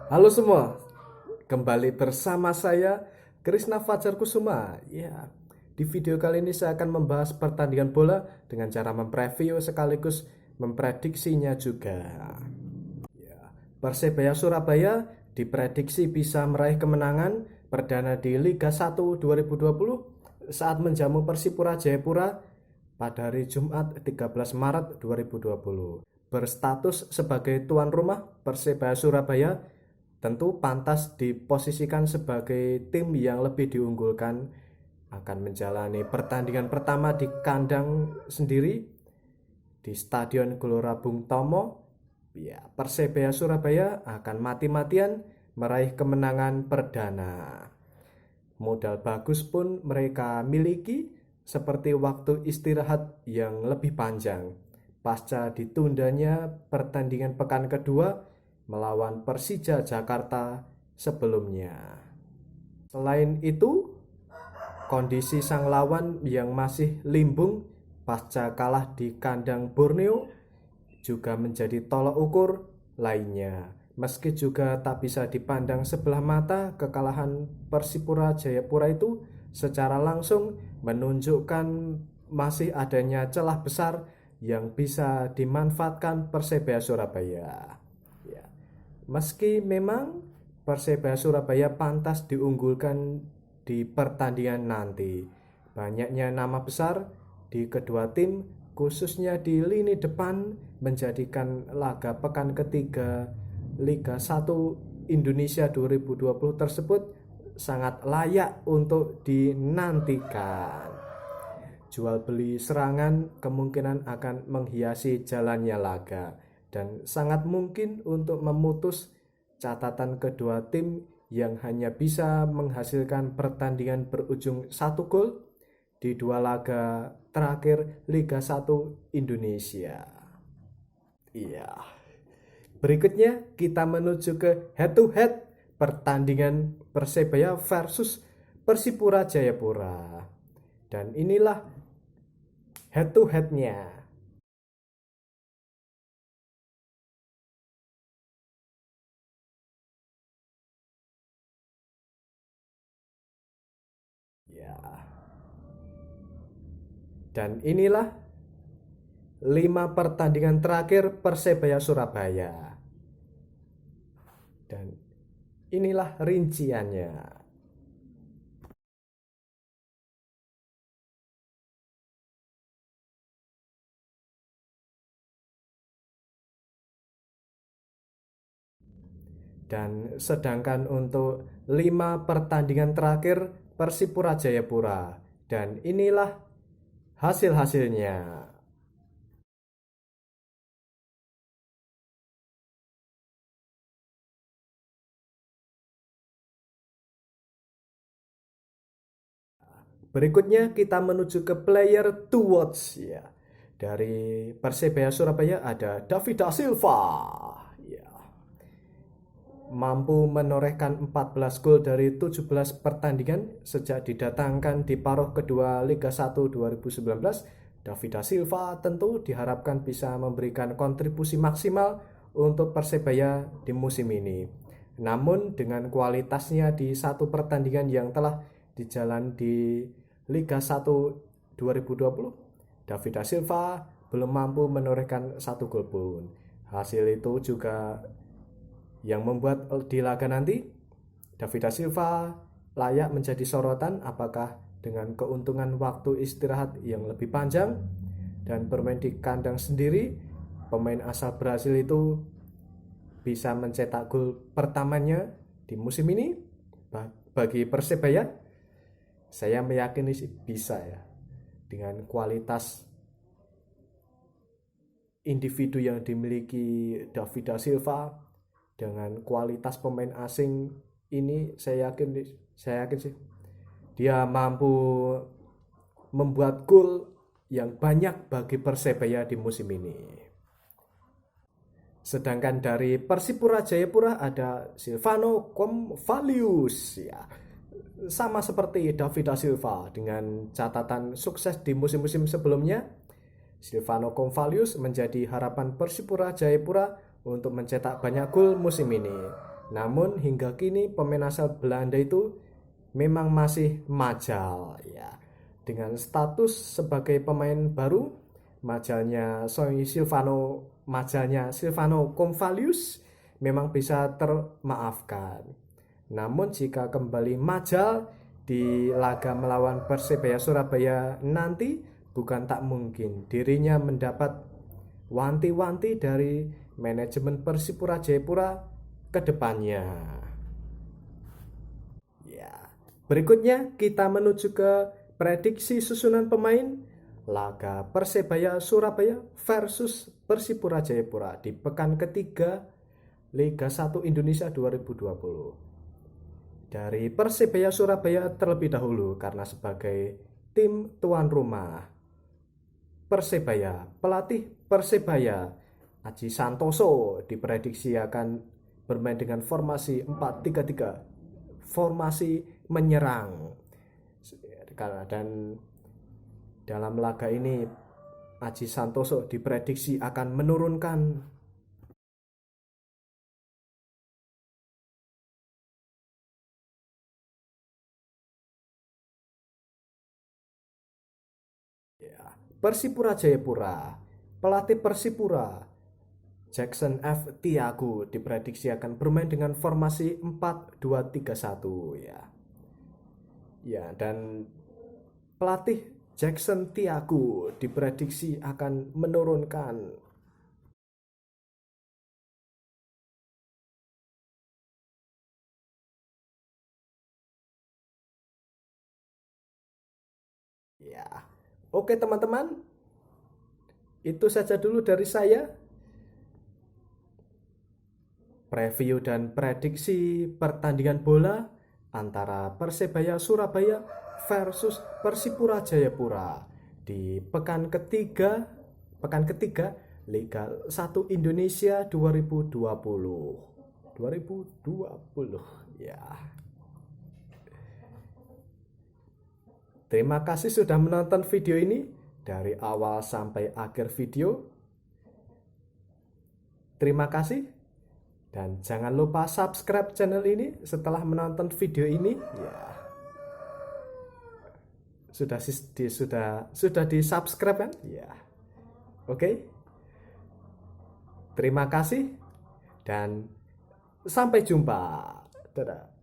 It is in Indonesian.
Halo semua, kembali bersama saya Krisna Fajar Kusuma. Ya, di video kali ini saya akan membahas pertandingan bola dengan cara mempreview sekaligus memprediksinya juga. Ya, Persebaya Surabaya diprediksi bisa meraih kemenangan perdana di Liga 1 2020 saat menjamu Persipura Jayapura pada hari Jumat 13 Maret 2020. Berstatus sebagai tuan rumah, Persebaya Surabaya tentu pantas diposisikan sebagai tim yang lebih diunggulkan, akan menjalani pertandingan pertama di kandang sendiri di Stadion Gelora Bung Tomo. Ya, Persebaya Surabaya akan mati-matian meraih kemenangan perdana. Modal bagus pun mereka miliki, seperti waktu istirahat yang lebih panjang pasca ditundanya pertandingan pekan kedua melawan Persija Jakarta sebelumnya. Selain itu, kondisi sang lawan yang masih limbung pasca kalah di kandang Borneo juga menjadi tolak ukur lainnya. Meski juga tak bisa dipandang sebelah mata, kekalahan Persipura Jayapura itu secara langsung menunjukkan masih adanya celah besar yang bisa dimanfaatkan Persebaya Surabaya. Ya. Meski memang Persebaya Surabaya pantas diunggulkan di pertandingan nanti, banyaknya nama besar di kedua tim, khususnya di lini depan, menjadikan laga pekan ketiga Liga 1 Indonesia 2020 tersebut sangat layak untuk dinantikan. Jual beli serangan kemungkinan akan menghiasi jalannya laga dan sangat mungkin untuk memutus catatan kedua tim yang hanya bisa menghasilkan pertandingan berujung 1 gol di 2 laga terakhir Liga 1 Indonesia. Iya. Berikutnya kita menuju ke head to head pertandingan Persebaya versus Persipura Jayapura. Dan inilah head to headnya. Ya. Dan inilah 5 pertandingan terakhir Persebaya Surabaya. Dan inilah rinciannya. Dan sedangkan untuk 5 pertandingan terakhir Persipura Jayapura. Dan inilah hasil-hasilnya. Berikutnya kita menuju ke player to watch ya. Dari Persebaya Surabaya ada David da Silva. Ya. Mampu menorehkan 14 gol dari 17 pertandingan sejak didatangkan di paruh kedua Liga 1 2019. David da Silva tentu diharapkan bisa memberikan kontribusi maksimal untuk Persebaya di musim ini. Namun dengan kualitasnya di satu pertandingan yang telah dijalan di Liga 1 2020, David da Silva belum mampu menorehkan 1 gol pun. Hasil itu juga yang membuat di laga nanti David da Silva layak menjadi sorotan, apakah dengan keuntungan waktu istirahat yang lebih panjang dan bermain di kandang sendiri, pemain asal Brasil itu bisa mencetak gol pertamanya di musim ini bagi Persebaya. Saya meyakini sih bisa ya, dengan kualitas individu yang dimiliki David da Silva, dengan kualitas pemain asing ini, saya yakin sih dia mampu membuat gol yang banyak bagi Persebaya di musim ini. Sedangkan dari Persipura Jayapura ada Silvano Convalius ya. Sama seperti David da Silva, dengan catatan sukses di musim-musim sebelumnya, Silvano Convalius menjadi harapan Persipura Jayapura untuk mencetak banyak gol musim ini. Namun hingga kini pemain asal Belanda itu memang masih majal ya. Dengan status sebagai pemain baru, majalnya Silvano Convalius memang bisa termaafkan. Namun jika kembali majal di laga melawan Persebaya Surabaya nanti, bukan tak mungkin dirinya mendapat wanti-wanti dari manajemen Persipura Jayapura ke depannya. Ya. Berikutnya kita menuju ke prediksi susunan pemain laga Persebaya Surabaya versus Persipura Jayapura di pekan ketiga Liga 1 Indonesia 2020. Dari Persebaya Surabaya terlebih dahulu karena sebagai tim tuan rumah. Persebaya, pelatih Persebaya Aji Santoso diprediksi akan bermain dengan formasi 4-3-3, formasi menyerang. Dan dalam laga ini Aji Santoso diprediksi akan menurunkan Persipura Jayapura. Pelatih Persipura Jackson F. Tiago diprediksi akan bermain dengan formasi 4-2-3-1 ya. Ya, dan pelatih Jackson Tiago diprediksi akan menurunkan ya. Oke teman-teman, itu saja dulu dari saya. Preview dan prediksi pertandingan bola antara Persebaya Surabaya versus Persipura Jayapura di pekan ketiga Liga 1 Indonesia 2020 ya. Terima kasih sudah menonton video ini dari awal sampai akhir video. Terima kasih. Dan jangan lupa subscribe channel ini setelah menonton video ini. Ya. Sudah di subscribe kan? Ya. Oke. Terima kasih dan sampai jumpa. Dadah.